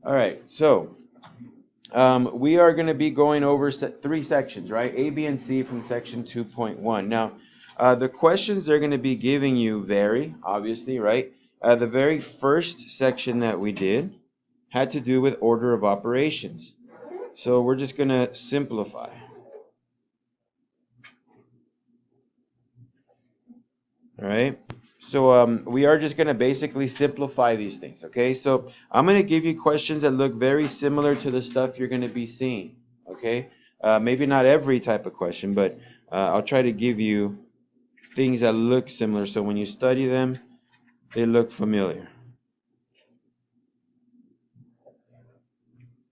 All right, so we are going to be going over three sections, right? A, B, and C from section 2.1. Now, the questions they're going to be giving you vary, obviously, right? The very first section that we did had to do with order of operations. So we're just going to simplify. All right. So we are just going to basically simplify these things. Okay. So I'm going to give you questions that look very similar to the stuff you're going to be seeing. Okay. Maybe not every type of question, but I'll try to give you things that look similar. So when you study them, they look familiar.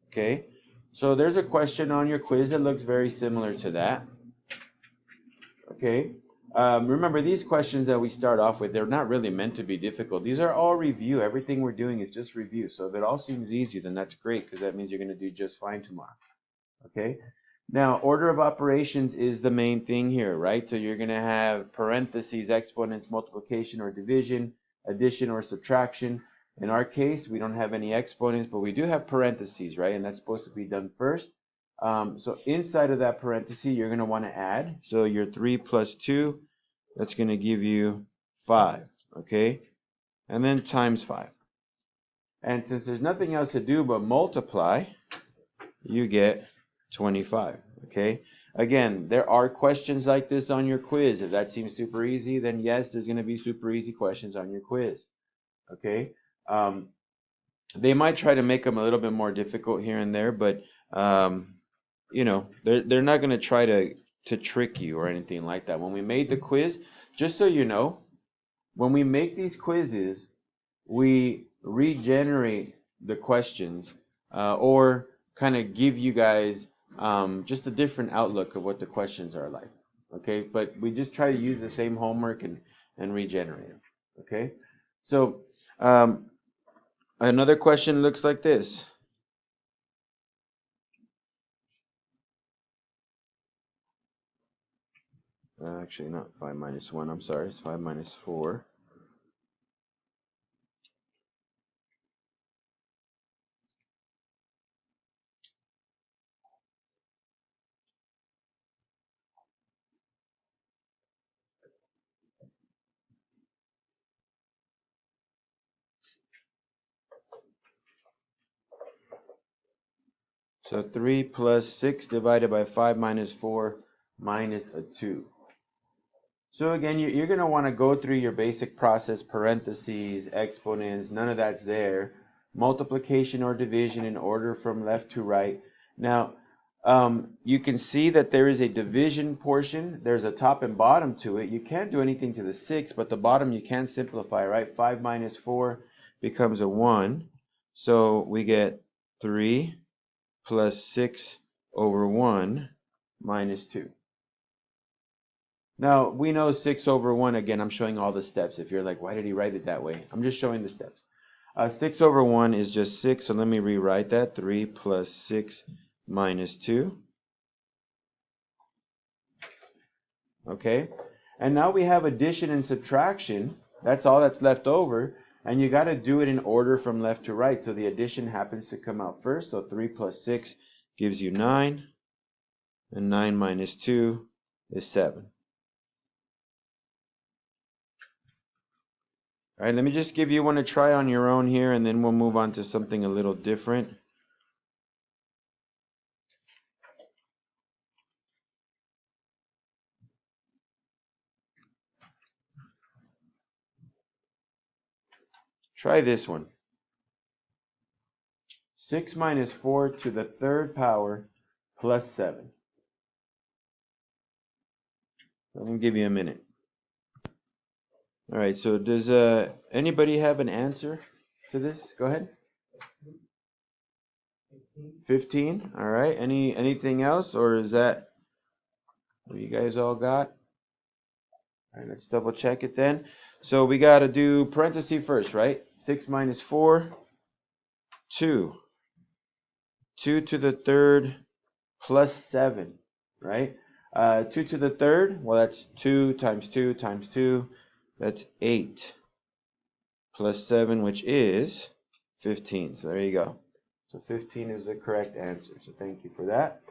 Okay. So there's a question on your quiz that looks very similar to that. Okay. Remember, these questions that we start off with, they're not really meant to be difficult. These are all review. Everything we're doing is just review. So if it all seems easy, then that's great, because that means you're going to do just fine tomorrow. Okay? Now, order of operations is the main thing here, right? So you're going to have parentheses, exponents, multiplication or division, addition or subtraction. In our case, we don't have any exponents, but we do have parentheses, right? And that's supposed to be done first. So inside of that parenthesis, you're going to want to add. So your 3 plus 2, that's going to give you 5, okay? And then times 5. And since there's nothing else to do but multiply, you get 25, okay? Again, there are questions like this on your quiz. If that seems super easy, then yes, there's going to be super easy questions on your quiz, okay? They might try to make them a little bit more difficult here and there, but you know, they're not going to try to trick you or anything like that. When we made the quiz, just so you know, when we make these quizzes, we regenerate the questions or kind of give you guys just a different outlook of what the questions are like. Okay, but we just try to use the same homework and regenerate them. Okay, so another question looks like this. Actually, not 5 minus 1, I'm sorry, it's 5 minus 4. So 3 plus 6 divided by 5 minus 4 minus a 2. So again, you're going to want to go through your basic process, parentheses, exponents, none of that's there. Multiplication or division in order from left to right. Now, you can see that there is a division portion. There's a top and bottom to it. You can't do anything to the 6, but the bottom you can simplify, right? 5 minus 4 becomes a 1. So we get 3 plus 6 over 1 minus 2. Now, we know 6 over 1, again, I'm showing all the steps. If you're like, why did he write it that way? I'm just showing the steps. 6 over 1 is just 6, so let me rewrite that. 3 plus 6 minus 2. Okay? And now we have addition and subtraction. That's all that's left over. And you got to do it in order from left to right. So the addition happens to come out first. So 3 plus 6 gives you 9. And 9 minus 2 is 7. All right, let me just give you one to try on your own here, and then we'll move on to something a little different. Try this one. 6 minus 4 to the third power plus 7. I'm going to give you a minute. All right, so does anybody have an answer to this? Go ahead. 15. All right. Anything else, or is that what you guys all got? All right, let's double check it then. So we got to do parentheses first, right? 6 minus 4, 2. 2 to the third plus 7, right? 2 to the third, well, that's 2 times 2 times 2. That's 8 plus 7, which is 15. So there you go. So 15 is the correct answer. So thank you for that.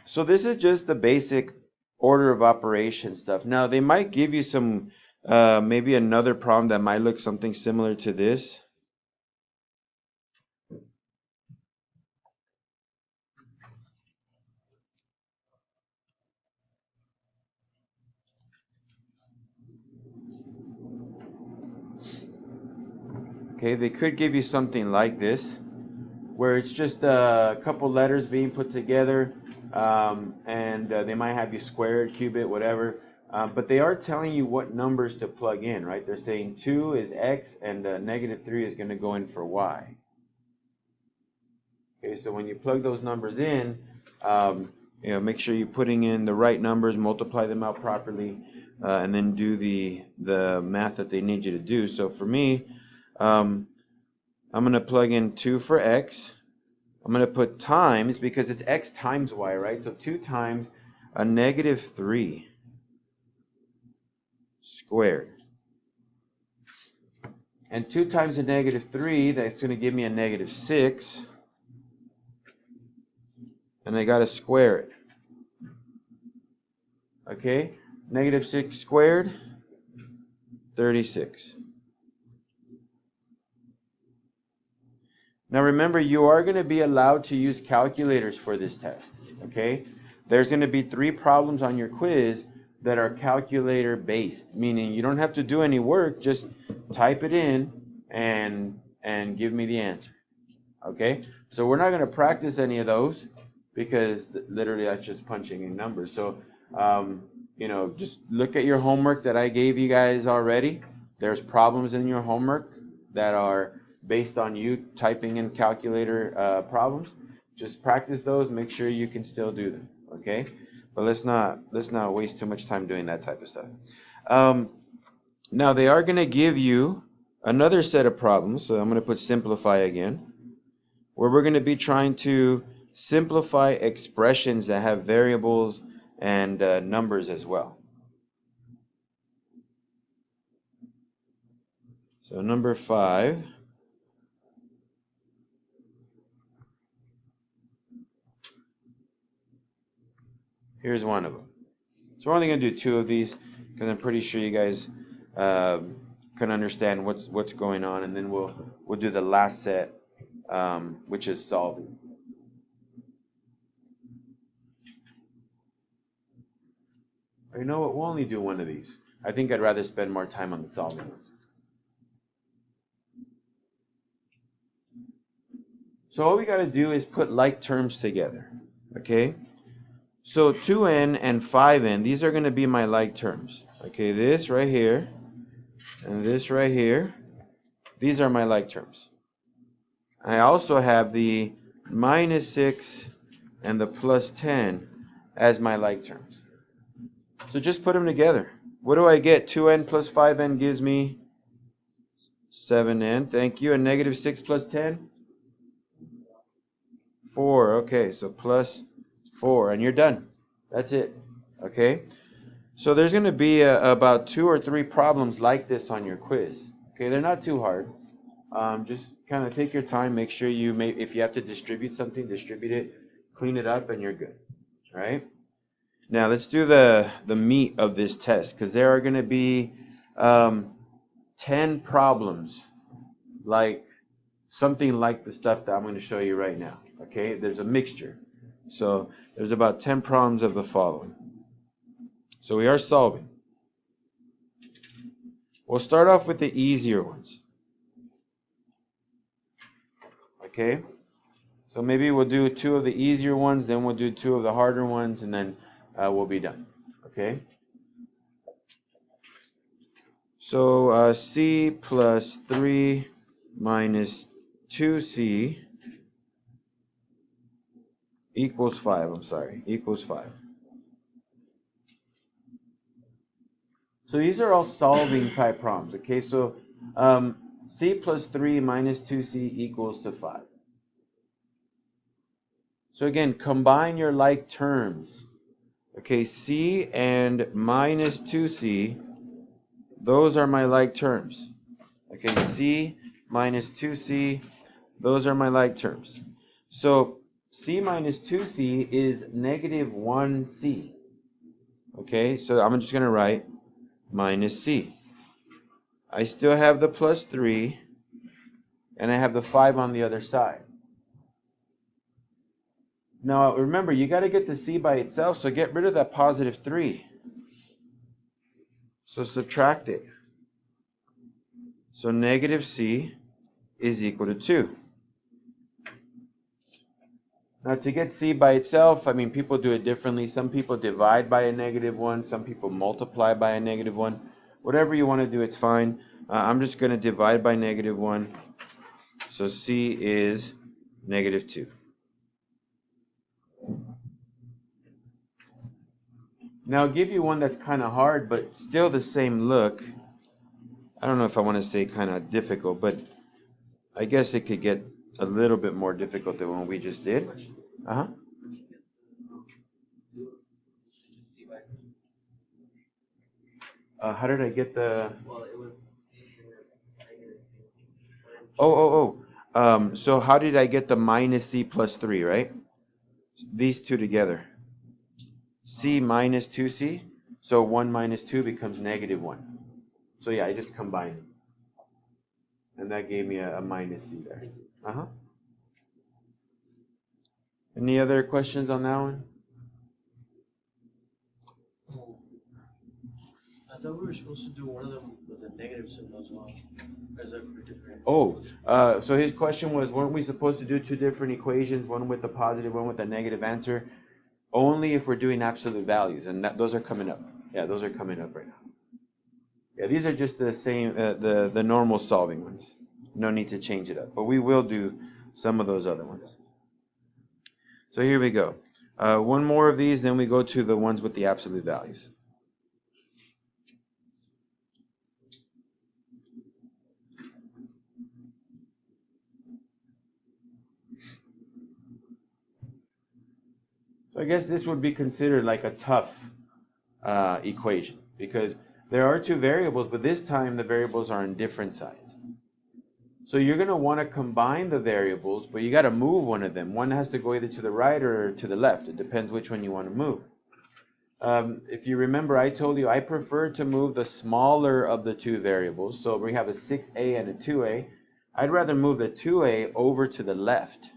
So this is just the basic order of operation stuff. Now they might give you some, maybe another problem that might look something similar to this. Okay, they could give you something like this, where it's just a couple letters being put together, and they might have you square it, cube it, whatever. But they are telling you what numbers to plug in, right? They're saying 2 is x, and -3 is going to go in for y. Okay, so when you plug those numbers in, make sure you're putting in the right numbers, multiply them out properly, and then do the math that they need you to do. So for me, I'm going to plug in 2 for x. I'm going to put times, because it's x times y, right? So 2 times a -3 squared. And 2 times a -3, that's going to give me a -6. And I got to square it. Okay? -6 squared, 36. Now remember, you are going to be allowed to use calculators for this test. Okay? There's going to be 3 problems on your quiz that are calculator based, meaning you don't have to do any work, just type it in and give me the answer. Okay? So we're not going to practice any of those, because literally that's just punching in numbers. So, just look at your homework that I gave you guys already. There's problems in your homework that are based on you typing in calculator problems. Just practice those. Make sure you can still do them. Okay? But let's not waste too much time doing that type of stuff. Now they are going to give you another set of problems. So I'm going to put simplify again, where we're going to be trying to simplify expressions that have variables and numbers as well. So number 5. Here's one of them. So we're only going to do 2 of these, because I'm pretty sure you guys can understand what's going on, and then we'll do the last set, which is solving. Or you know what? We'll only do 1 of these. I think I'd rather spend more time on the solving ones. So all we got to do is put like terms together. Okay? So 2n and 5n, these are going to be my like terms. Okay, this right here and this right here, these are my like terms. I also have the -6 and the +10 as my like terms. So just put them together. What do I get? 2n plus 5n gives me 7n. Thank you. And -6 plus 10? 4. Okay, so plus 4. And you're done. That's it. Okay? So there's going to be about 2 or 3 problems like this on your quiz. Okay, they're not too hard. Just kind of take your time. Make sure if you have to distribute something, distribute it. Clean it up, and you're good. All right? Now let's do the meat of this test, because there are going to be 10 problems, like something like the stuff that I'm going to show you right now. Okay, there's a mixture. So there's about 10 problems of the following. So we are solving. We'll start off with the easier ones. Okay, so maybe we'll do 2 of the easier ones, then we'll do 2 of the harder ones, and then we'll be done. Okay, so c plus 3 minus 2c equals 5. Equals 5. So these are all solving type problems. Okay, so c plus 3 minus 2c equals to 5. So again, combine your like terms. Okay, c and minus 2c, those are my like terms. Okay, c minus 2c Those are my like terms. So c minus 2c is negative 1c. Okay, so I'm just going to write minus c. I still have the plus 3, and I have the 5 on the other side. Now, remember, you got to get the c by itself, so get rid of that positive 3. So subtract it. So negative c is equal to 2. Now, to get c by itself, I mean, people do it differently. Some people divide by a negative 1. Some people multiply by a negative 1. Whatever you want to do, it's fine. I'm just going to divide by negative 1. So c is negative 2. Now, I'll give you one that's kind of hard, but still the same look. I don't know if I want to say kind of difficult, but I guess it could get a little bit more difficult than what we just did. Uh-huh. How did I get the... Well, it was... So how did I get the minus c plus 3, right? These two together. C minus 2c. So 1 minus 2 becomes negative 1. So yeah, I just combined them. And that gave me a minus c there. Uh-huh. Any other questions on that one? I thought we were supposed to do one of them with a negative symbol as well. So his question was, weren't we supposed to do two different equations, one with a positive, one with a negative answer? Only if we're doing absolute values, and those are coming up. Yeah, those are coming up right now. Yeah, these are just the same, the normal solving ones. No need to change it up, but we will do some of those other ones. So here we go. One more of these, then we go to the ones with the absolute values. So I guess this would be considered like a tough equation, because there are two variables, but this time the variables are on different sides. So you're going to want to combine the variables, but you got to move one of them. One has to go either to the right or to the left. It depends which one you want to move. If you remember, I told you I prefer to move the smaller of the two variables. So we have a 6a and a 2a. I'd rather move the 2a over to the left,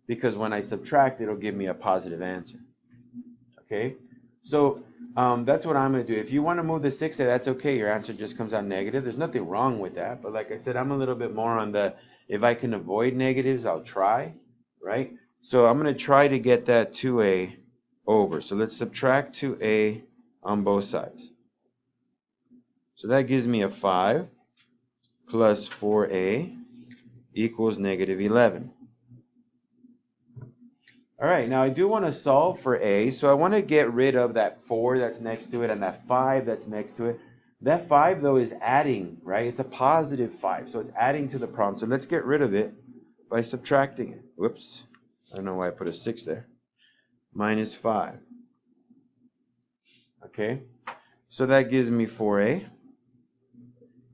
because when I subtract, it'll give me a positive answer. Okay? So that's what I'm going to do. If you want to move the 6a, that's okay. Your answer just comes out negative. There's nothing wrong with that. But like I said, I'm a little bit more on the, if I can avoid negatives, I'll try, right? So I'm going to try to get that 2a over. So let's subtract 2a on both sides. So that gives me a 5 plus 4a equals negative 11. All right, now I do want to solve for a, so I want to get rid of that 4 that's next to it and that 5 that's next to it. That 5, though, is adding, right? It's a positive 5, so it's adding to the problem. So let's get rid of it by subtracting it. Whoops, I don't know why I put a 6 there. Minus 5. Okay, so that gives me 4a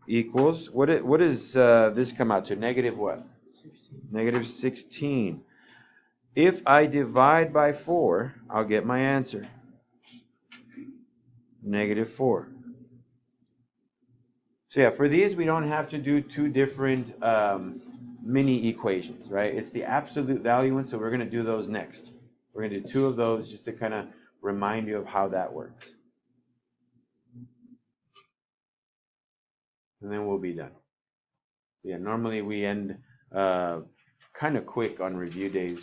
equals, what does this come out to? Negative what? 16. Negative 16. If I divide by 4, I'll get my answer. Negative 4. So yeah, for these, we don't have to do two different mini equations, right? It's the absolute value one, so we're going to do those next. We're going to do two of those just to kind of remind you of how that works. And then we'll be done. Yeah, normally we end kind of quick on review days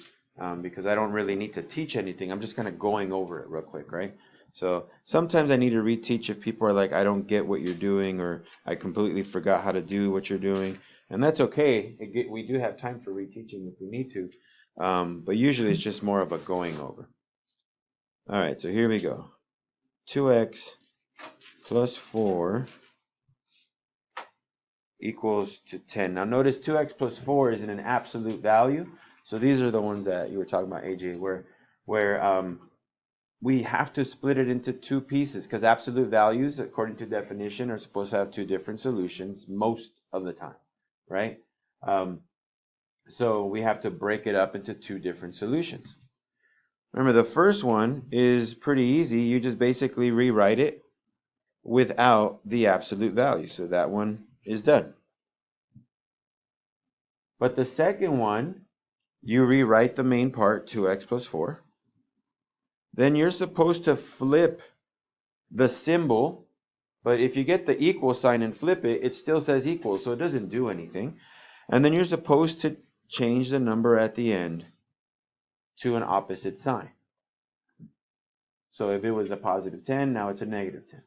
because I don't really need to teach anything. I'm just kind of going over it real quick, right? So sometimes I need to reteach if people are like, I don't get what you're doing, or I completely forgot how to do what you're doing. And that's okay. We do have time for reteaching if we need to. But usually it's just more of a going over. All right, so here we go. 2x plus 4 equals to 10. Now notice 2x plus 4 is in an absolute value. So these are the ones that you were talking about, AJ, where we have to split it into two pieces, because absolute values, according to definition, are supposed to have two different solutions most of the time, right? So we have to break it up into two different solutions. Remember, the first one is pretty easy. You just basically rewrite it without the absolute value. So that one is done. But the second one, you rewrite the main part, 2x plus 4. Then you're supposed to flip the symbol, but if you get the equal sign and flip it, it still says equal, so it doesn't do anything. And then you're supposed to change the number at the end to an opposite sign. So if it was a positive 10, now it's a negative 10.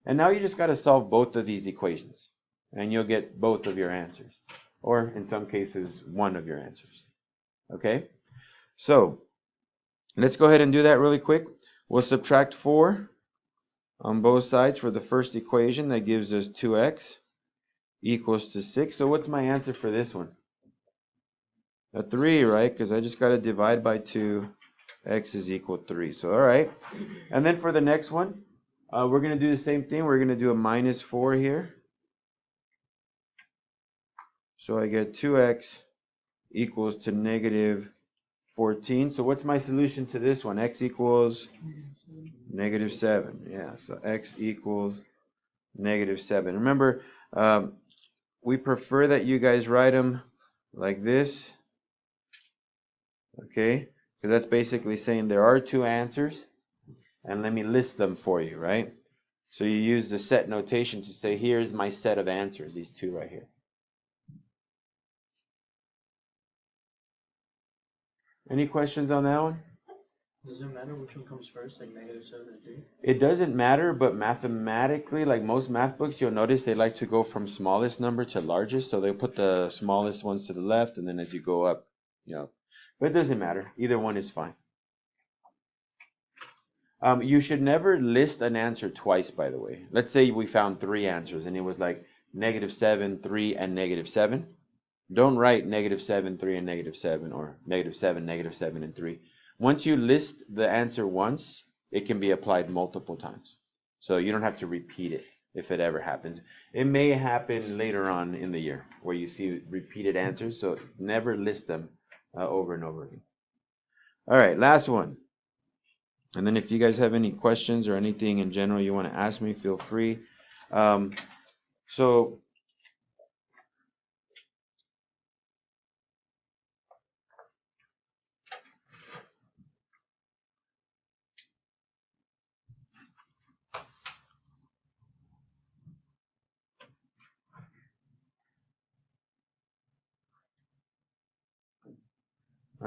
And now you just got to solve both of these equations, and you'll get both of your answers, or in some cases, one of your answers. Okay? So let's go ahead and do that really quick. We'll subtract 4 on both sides for the first equation. That gives us 2x equals to 6. So what's my answer for this one? A 3, right? Because I just got to divide by 2. X is equal to 3. So, all right. And then for the next one, we're going to do the same thing. We're going to do a minus 4 here. So I get 2x equals to negative 14. So what's my solution to this one? X equals negative 7. Yeah, so x equals negative 7. Remember, we prefer that you guys write them like this. Okay? Because that's basically saying there are two answers. And let me list them for you, right? So you use the set notation to say, here's my set of answers, these two right here. Any questions on that one? Does it matter which one comes first, like negative 7 and 3? It doesn't matter, but mathematically, like most math books, you'll notice they like to go from smallest number to largest. So they put the smallest ones to the left, and then as you go up, But it doesn't matter. Either one is fine. You should never list an answer twice, by the way. Let's say we found 3 answers, and it was like negative 7, 3, and negative 7. Don't write negative 7, 3, and negative 7, or negative 7, negative 7, and 3. Once you list the answer once, it can be applied multiple times. So you don't have to repeat it if it ever happens. It may happen later on in the year where you see repeated answers, so never list them over and over again. All right, last one. And then if you guys have any questions or anything in general you want to ask me, feel free. So all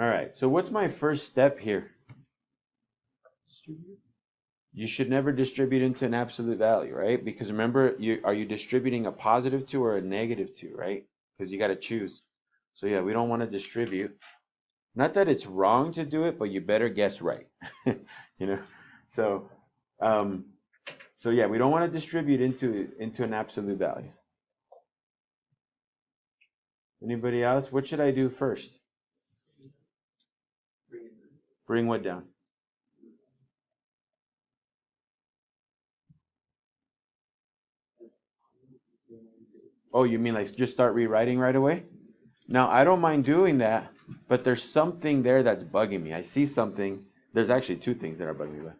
right, so what's my first step here? You should never distribute into an absolute value, right? Because remember, are you distributing a positive 2 or a negative 2, right? Because you got to choose. So yeah, we don't want to distribute. Not that it's wrong to do it, but you better guess right. So yeah, we don't want to distribute into an absolute value. Anybody else? What should I do first? Bring what down? Oh, you mean like just start rewriting right away? Now, I don't mind doing that, but there's something there that's bugging me. I see something. There's actually 2 things that are bugging me.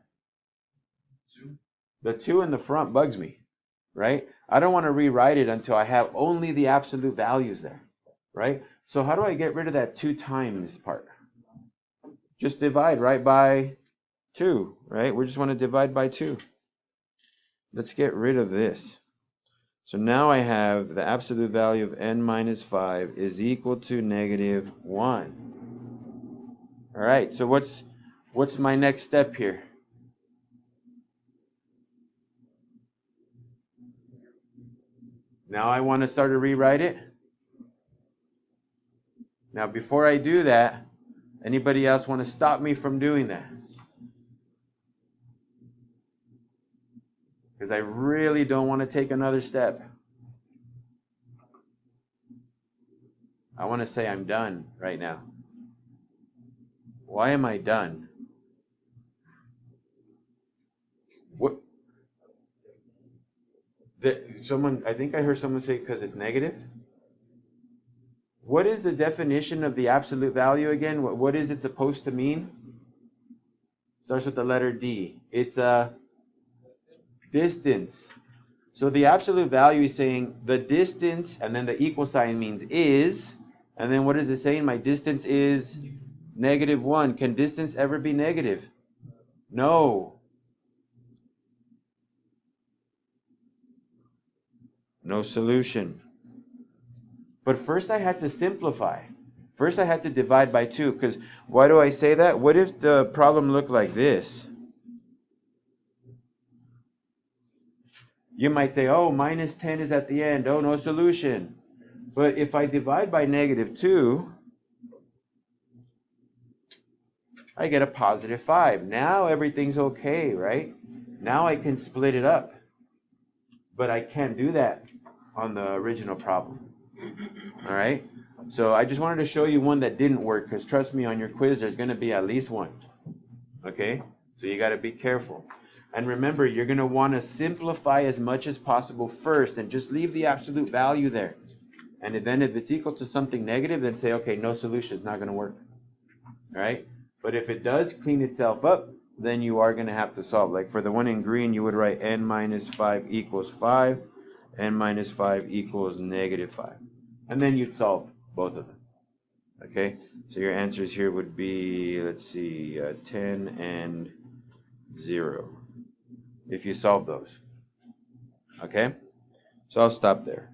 The 2 in the front bugs me, right? I don't want to rewrite it until I have only the absolute values there, right? So how do I get rid of that 2 times part? Just divide right by 2, right? We just want to divide by 2. Let's get rid of this. So now I have the absolute value of n minus 5 is equal to negative 1. All right, so what's my next step here? Now I want to start to rewrite it. Now before I do that, anybody else want to stop me from doing that? Because I really don't want to take another step. I want to say I'm done right now. Why am I done? What? I think I heard someone say because it's negative. What is the definition of the absolute value again? What is it supposed to mean? Starts with the letter D. It's a distance. So the absolute value is saying the distance, and then the equal sign means is, and then what is it saying? My distance is -1. Can distance ever be negative? No. No solution. But first I had to simplify. First I had to divide by 2, because why do I say that? What if the problem looked like this? You might say, oh, -10 is at the end. Oh, no solution. But if I divide by -2, I get a +5. Now everything's okay, right? Now I can split it up. But I can't do that on the original problem. All right? So I just wanted to show you one that didn't work, because trust me, on your quiz, there's going to be at least one. Okay? So you got to be careful. And remember, you're going to want to simplify as much as possible first and just leave the absolute value there. And then if it's equal to something negative, then say, okay, no solution, it's not going to work. All right? But if it does clean itself up, then you are going to have to solve. Like for the one in green, you would write n minus 5 equals 5, n minus 5 equals -5. And then you'd solve both of them. Okay? So your answers here would be, let's see, 10 and 0. If you solve those. Okay? So I'll stop there.